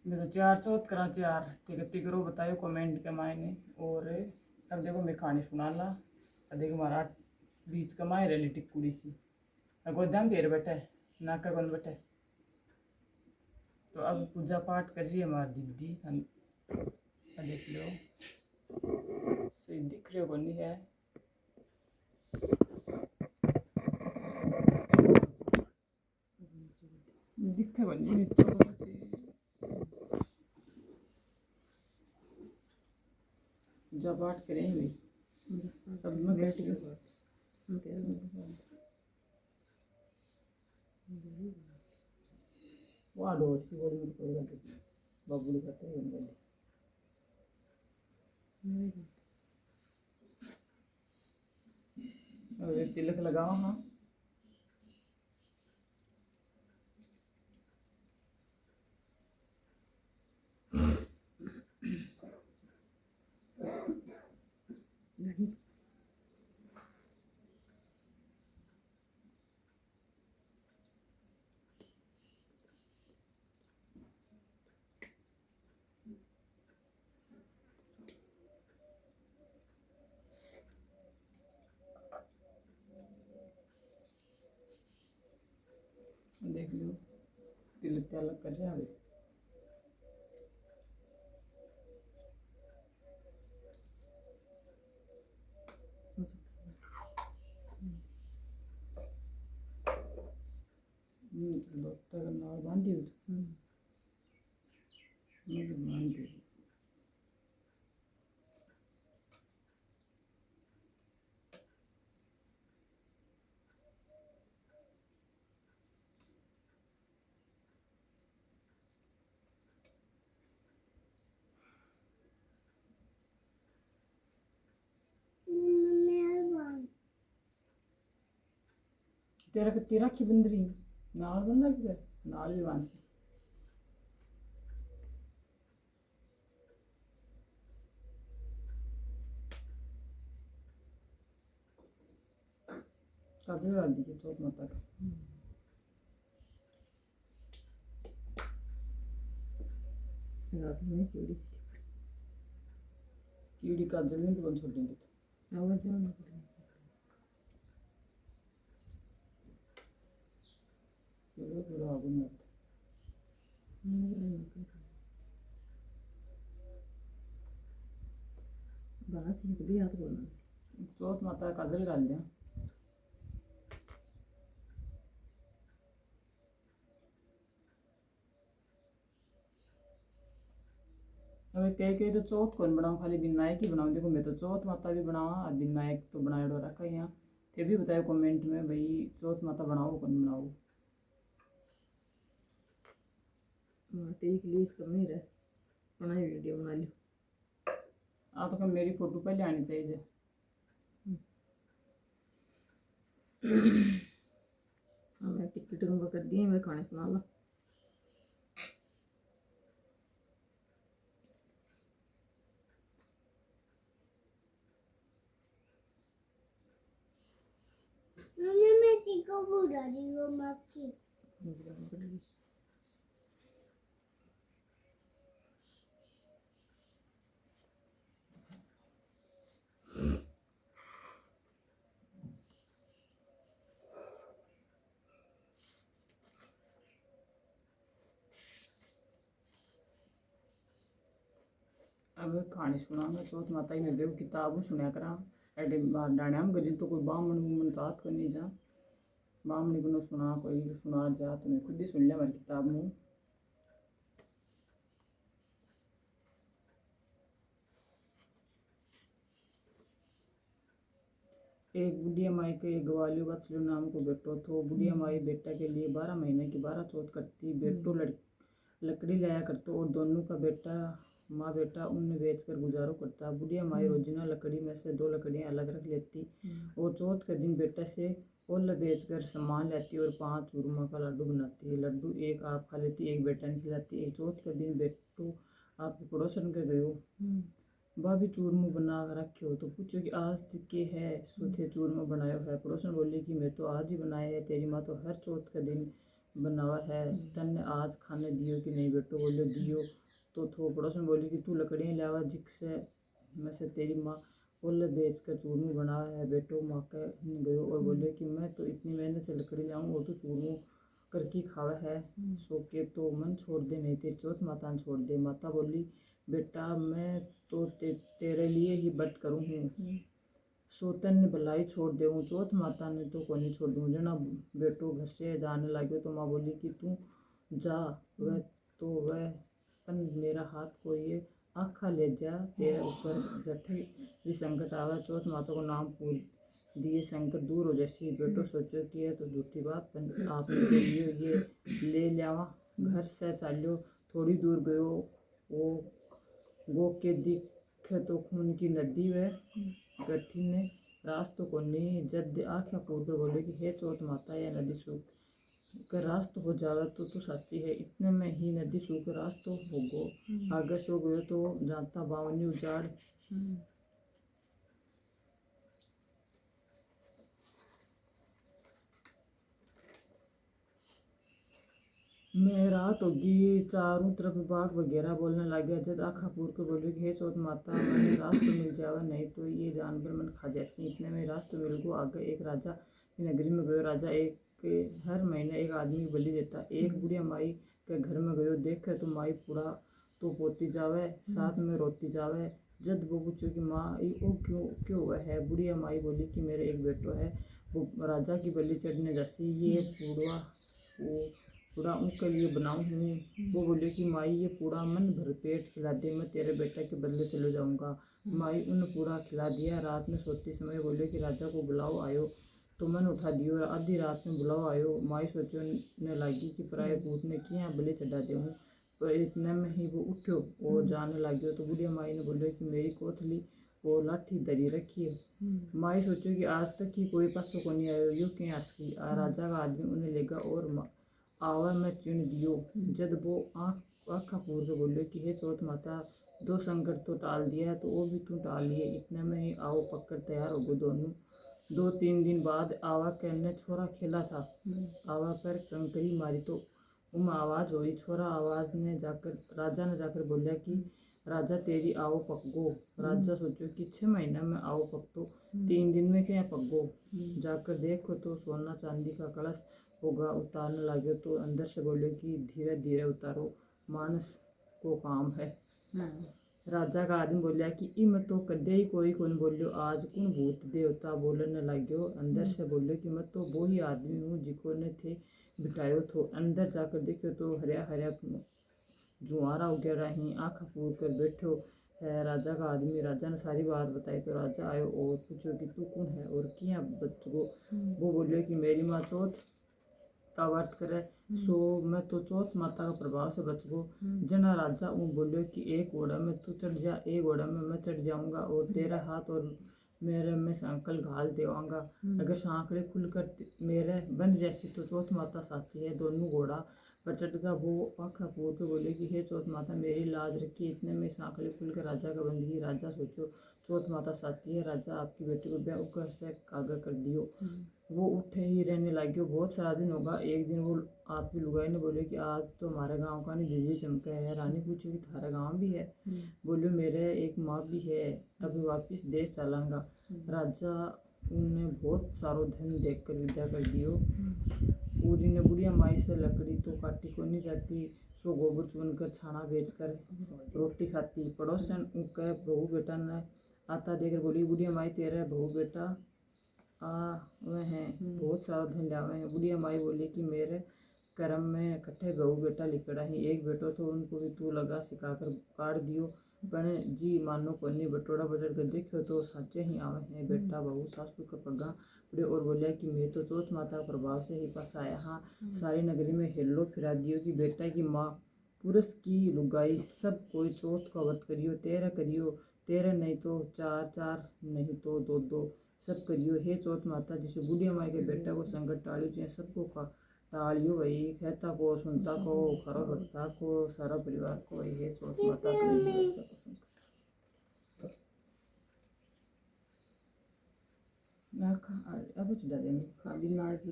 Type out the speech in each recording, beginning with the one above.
मैं तो चार चौथ करा चार तिगती करो बतायो कमेंट के मायने। और अब देखो मैं कहानी सुना ला। अब देखो हमारा बीच का माए रही टिकुड़ी सी गोदाम पेड़ बैठा है नाका कौन बैठा है। तो अब पूजा पाठ कर रही है हमारी दीदी। हम देख लो सही दिख रहे हो नहीं है। दिखे बनी नीचे पूजा पाठ करें भी सब में बैठ गए। वहाँ डोर सी बोली मुझे कोई गलती बबुली करते हैं गलती अब तिलक लगाओ। हाँ देख लो तिलक त्यालक कर रहे हैं अभी। लोटा का नाल बांधी बांधी तेरा कितनी राखी बंद रही नाल बंदा कि नाल भी बांध सी। काजल डाल दी चौथ माता का कीड़ी काजल नहीं तो कौन छोड़ेंगे तो पूरा आगू में चौथ माता काजल डाल दिया। अब कई तो चौथ कौन बनाओ खाली विनायक ही बनाओ। देखो मैं तो चौथ माता भी बनावा और विनायक तो बनाए रखा है यहाँ। फिर भी बताओ कमेंट में भाई चौथ माता बनाओ कौन बनाओ। ठीक लीज कमी रहे बनाई वीडियो बना ली। तो क्या मेरी फोटो पहले आनी चाहिए। मैं टिकट कर दिए मैं खाने सुना ला। को बुला रही हो मक्खी अब कहानी सुनाऊंगा चौथ माता ही मेरे किताब सुनया करा एडे डाणिया में गली तो कोई बामण बुमण तात करनी जा बामणी को सुना कोई सुना जा तो मैं खुद ही सुन लिया हमारी किताब में। एक बुढ़िया माई के एक ग्वालियो बछलू नाम को बेटो तो बुढ़िया माई बेटा के लिए 12 महीने की 12 चौथ करती। बेटो लकड़ी लाया करतो और दोनों का बेटा माँ बेटा उन्हें बेचकर गुजारो करता। बुढ़िया माई रोजिना लकड़ी में से 2 लकड़ियाँ अलग रख लेती और चौथ के दिन बेटा से ओल बेचकर सामान लाती और 5 चूरमा का लड्डू बनाती। लड्डू एक आप खा लेती एक बेटा ने खिलाती। एक चौथ के दिन बेटू आपके पड़ोसन के गयो भाभी चूरमो बना रखे हो तो पूछो कि आज के है सूथे चूरमा बनायो है। पड़ोसन बोली कि मैं तो आज ही बनाए है तेरी माँ तो हर चौथ के दिन बनावा है, तन्ने आज खाने दियो कि नहीं बेटो? बोले दियो। तो थो पड़ोस में बोली कि तू लकड़ियाँ लावा जिससे मैं से तेरी माँ बोले बेच कर चूरमू बनावा है बेटो। माँ कह गयो और बोले कि मैं तो इतनी मेहनत से लकड़ी लाऊँ और तो चूरमू करके खावा है। सो के तो मन छोड़ दे, नहीं तेरी चौथ माता ने छोड़ दे। माता बोली बेटा मैं तो तेरे लिए ही व्रत करूँ हूँ, सो तन्ने भलाई छोड़ देऊँ, चौथ माता ने तो कोनी छोड़ दूँ। जना बेटो घर से जाने लगे तो माँ बोली कि तू जा, वह तो वह पन मेरा हाथ को ये आखा ले जा, तेरे ऊपर जठे भी संकट आवा, चौथ माता को नाम पूर दिए संकट दूर हो जैसी। बेटो सोचो कि यह तो झूठी बात, पर आपने के लिए ये ले लियावा। घर से चालो थोड़ी दूर गयो, वो गो के दिखे तो खून की नदी व गठी ने रास्तो को नहीं जद आख्या पूर कर बोले कि हे चौथ माता या नदी सूख कर रास्त हो जावे तो तू सच्ची है। इतने में ही नदी सूख रास्तो हो गो, आगे सो गयो तो जाता बावनी उजाड़। मैं रात होगी, चारों तरफ बाघ वगैरह बोलने लग गया। जब आखा पूर के बोली कि हे चौथ माता मैंने रास्ते तो मिल जावा, नहीं तो ये जानवर मन खा जैसे। इतने में रास्ते तो मिल गो। आगे एक राजा की नगरी में गयो। राजा एक हर महीने एक आदमी की बलि देता। एक बुढ़िया माई के घर में गयो, देखे तो माई पूरा तो पोती जावे, साथ में रोती जावे। जब वो पूछो कि माँ वो क्यों क्यों हुआ है? बुढ़िया माई बोली कि मेरे एक बेटो है, वो राजा की बलि चढ़ने जैसी, ये पूरा उनके लिए बनाऊँ हूँ। वो बोले कि माई ये पूरा मन भर पेट खिला दे, मैं तेरे बेटा के बदले चले जाऊँगा। माई उन पूरा खिला दिया। रात में सोते समय बोले कि राजा को बुलाओ आयो, तो मन उठा दियो। आधी रात में बुलाओ आयो। माई सोचने लगी कि पराये भूत ने किया बलि चढ़ा दे हूँ, पर इतने में ही वो उठ्यो और जाने लग्यो। तो बुढ़िया माई ने बोले कि मेरी कोथली वो लाठी धरी रखी है। माई सोचो कि आज तक ही कोई पासों को नहीं आयो, यो क्या हंसी। राजा का आदमी उन्हें लेगा और आवा में चिन दियो। जब वो आँखा पूर के बोले कि हे चौथ माता दो संकट तो टाल दिया है, तो वो भी तू टाल लिए। इतने में ही आओ पककर तैयार हो गए दोनों। 2-3 दिन बाद आवा के ने छोरा खेला था। आवा पर कंकरी मारी तो उम आवाज़ हुई। छोरा आवाज़ ने जाकर राजा ने जाकर बोला कि राजा तेरी आओ पक गो। राजा सोचो कि 6 महीने में आओ पक तो 3 दिन में क्या पक गो। जाकर देखो तो सोना चांदी का कलश होगा। उतारने लगे तो अंदर से बोले कि धीरे धीरे उतारो, मानस को काम है। राजा का आदमी बोलिया कि इम तो कदे ही कोई कौन बोलियो, आज कौन भूत देवता बोलने लग्यो। अंदर से बोले कि मैं तो वो ही आदमी हूँ जिको ने थे बिठायो थो। अंदर जाकर देखो तो हरिया हरिया जुआरा उगे रही, आँख पूर कर बैठो है राजा का आदमी। राजा ने सारी बात बताई तो राजा आयो और पूछो कि तू कौन है और किया बचगो। वो बोलियो कि मेरी माँ चौथ का व्रत करे, सो मैं तो चौथ माता का प्रभाव से बच गो। जना राजा ऊँ बोलियो कि एक घोड़ा में तू चढ़ जा, एक घोड़ा में मैं चढ़ जाऊँगा और तेरा हाथ और मेरे में सांकल घाल देवांगा। अगर सांकड़े खुलकर मेरे बंध जैसी तो चौथ माता साची है। दोनों घोड़ा पर चढ़ वो आँखा पूर के बोले कि हे चौथ माता मेरी लाज रखी। इतने में सांकड़े खुलकर राजा का बंध गई। राजा सोचो चौथ माता साची है, राजा आपकी बेटी को ब्याह उकर से आगे कर दियो। वो उठे ही रहने लगे। बहुत सारा दिन होगा। एक दिन वो आपकी लुगाई ने बोले कि आज तो हमारे गांव का नहीं बिजली चमका है। रानी पूछी कि थारा गांव भी है? बोले मेरे एक माँ भी है, अभी वापिस देश चलांगा। राजा उन्हें बहुत सारो धन देकर विदा कर दियो। पूरी ने बुढ़िया माई से लकड़ी तो काटी को नहीं जाती, सो गोबर चुन कर छाना बेचकर रोटी खाती। पड़ोसन उनके बहू बेटा ने आता देकर बोली बुढ़िया माई तेरे बहू बेटा वह हैं बहुत सारा धन लावे हैं। बुढ़िया माई बोली कि मेरे कर्म में कट्ठे बहू बेटा लिखड़ा ही, एक बेटो तो उनको भी तू लगा सिखाकर काट दियो। पर जी मानो को नहीं बटोड़ा बजट कर देखो तो साचे ही आवे हैं। बेटा बहू सासू का पगा पड़े और बोलिया कि मैं तो चौथ माता प्रभाव से ही पास आया हाँ। सारी नगरी में हेलो फिरा दियो कि बेटा की माँ पुरुष की लुगाई सब कोई चौथ का व्रत करियो, तेरह नहीं तो 4 नहीं तो 2 सब करियो। हे चौथ माता जिसे बुढ़िया माई के बेटा को संकट टालियो चाहे सबको टालियो भाई। कहता को सुनता को खरो भरता को सारा परिवार को भाई। हे चौथ माता अब चढ़ा देंगे खाली नाज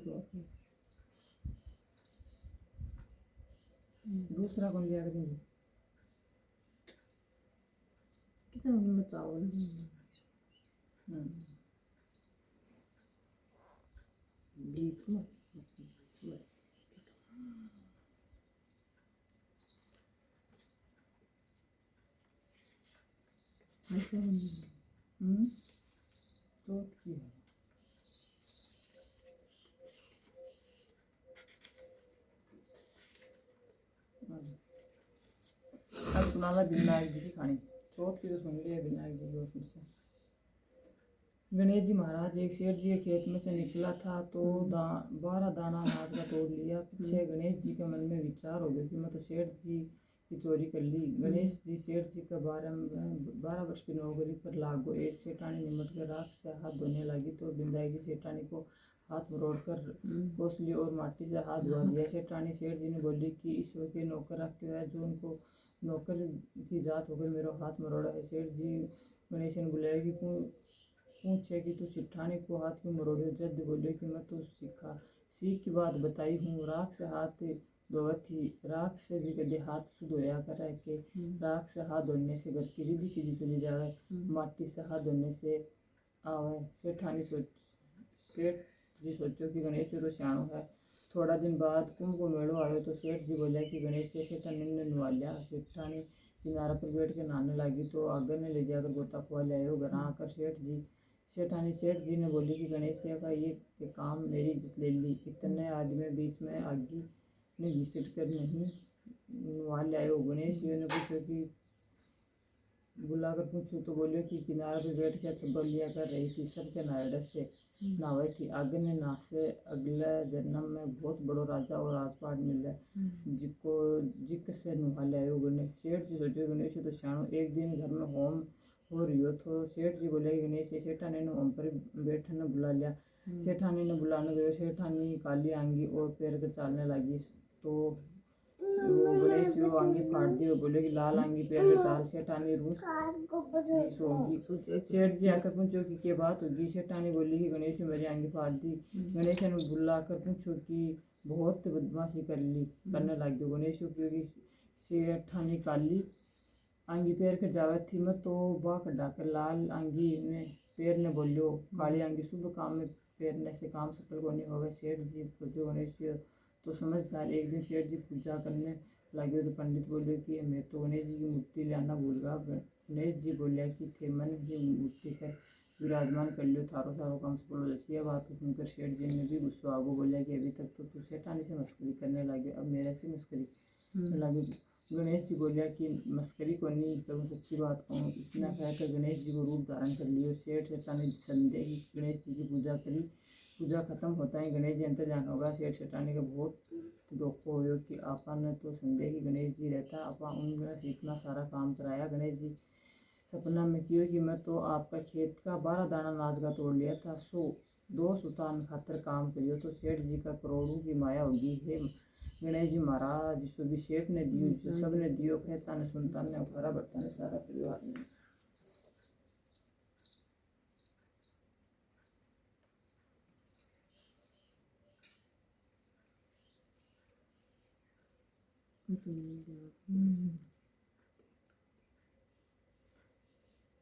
दूसरा कौन लिया करेंगे? किसी में चावल बीच में अच्छा चौथ की है। अब सुनाला विनायक जी की कहानी। चौथ की तो सुन ली है विनायक जी की उसमें से। गणेश जी महाराज एक सेठ जी के खेत में से निकला था तो 12 दाना अनाज का तोड़ लिया। पीछे गणेश जी के मन में विचार हो गया कि मैं तो सेठ जी की चोरी कर ली। गणेश जी सेठ जी का 12 वर्ष की नौकरी पर लागू। एक सेठानी निमट कर राख से हाथ धोने लगी तो बिंदाई जी सेठानी को हाथ मरोड़ कर पोस ली और माटी से हाथ धोआ दिया। सेठानी सेठ जी ने बोली कि ईश्वर के नौकर रखे हुए है जो उनको नौकर की जात होकर मेरा हाथ मरोड़ा है। सेठ जी गणेश ने बुलाया कि पूछे कि तू सेठानी को हाथ क्यों मरोड़े? जद बोले कि मैं तो सीख की बात बताई हूँ। राख से हाथ धोआ थी, राख से भी कभी हाथ शुद्ध होया करे के राख से हाथ धोने से घर की रिद्धि सीधी चली जावे, माटी से हाथ धोने से आवे। सेठ जी सोचो कि गणेश जी तो सियाणो है। थोड़ा दिन बाद कुंभ को मेड़ो आयो तो सेठ जी बोले कि गणेश जी सेठानी ने नुआ लिया। सेठानी किनारा पर बैठ के नहाने लगी तो आगे ने ले जाकर गोता खुआ ले आयो। घर आकर सेठानी सेठ जी ने बोली कि गणेश जी का ये काम मेरी इज्जत ले ली। इतने आदमी बीच में आगी ने घिसट कर नहीं नुआ ले आयो। गणेश जी ने पूछो कि बुलाकर पूछो तो बोलियो कि किनारे पे बैठ के छब्बल लिया कर रही थी, सब के नायडा से नावे थी। आगे ने ना से अगले जन्म में बहुत बड़ो राजा और राजपाट मिले जिक से नुहा ले आयो। गणेश सेठ जी सोचो गणेश जी तो सियाणो। एक दिन घर में होम हो रही तो सेठ जी बोले गणेश जी सेठानी ने होम पर बैठने बुला लिया। सेठानी ने बुलाने गयो। सेठानी काली आंगी और पैर के चालने लगी तो वो गणेश जी वो आंगी फाड़ दी और बोले कि लाल आंगी पैर के चाल। सेठानी रूस होगी। सेठ जी आकर पूछो कि क्या बात होगी? सेठानी बोली कि गणेश जी मेरी आंगी फाड़ दी। गणेश ने बुलाकर पूछो कि बहुत बदमाशी करने लगी। गणेश क्योंकि सेठानी काली आंगी पैर के जावे थी मैं तो बाक डाकर लाल आंगी ने पैर ने बोलियो काली आंगी शुभ काम में पैरने से काम सफल को नहीं होगा। सेठ जी पूछो गणेश जी तो समझदार। एक दिन सेठ जी पूजा करने लगे तो पंडित बोले कि मैं तो गणेश जी की मूर्ति लाना भूल गया। गणेश जी बोले कि थे मन ही मूर्ति कर विराजमान कर लियो थारो सारो काम सफल हो जाए। यह बात सुनकर सेठ जी ने भी गुस्सा आगो बोला कि अभी तक तो तू सेठानी से मस्करी करने लगे, अब मेरे से मस्करी करने लगे। गणेश जी बोलिया कि मस्करी को नहीं करूँ, सच्ची बात कहूँ। इतना कहकर गणेश जी को रूप धारण कर लियो। सेठ सेठानी संदेह ही गणेश जी की पूजा करी। पूजा खत्म होता ही गणेश जी अंतर्ध्यान होगा। सेठ सेठानी का बहुत दुख हो कि आपा ने तो संदेह ही गणेश जी रहता, आपा उनसे इतना सारा काम कराया। गणेश जी सपना में कियो कि मैं तो आपका खेत का 12 दाना अनाज का तोड़ लिया था, सो 2 सुतान खातर काम करियो तो सेठ जी का करोड़ों की माया होगी। हे गणेश जी महाराज जिसको भी सेठ ने दियो जिसे सब ने दियो, कहता ने सुनता ने उठारा बर्ता ने सारा परिवार ने।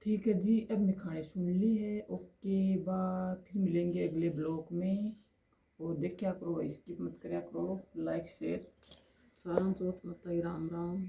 ठीक है जी, अब मैं कहानी सुन ली है। ओके बाय, फिर मिलेंगे अगले ब्लॉग में। और देखा करो, स्किप मत करा करो, लाइक शेयर सारा चौथ माता की राम राम।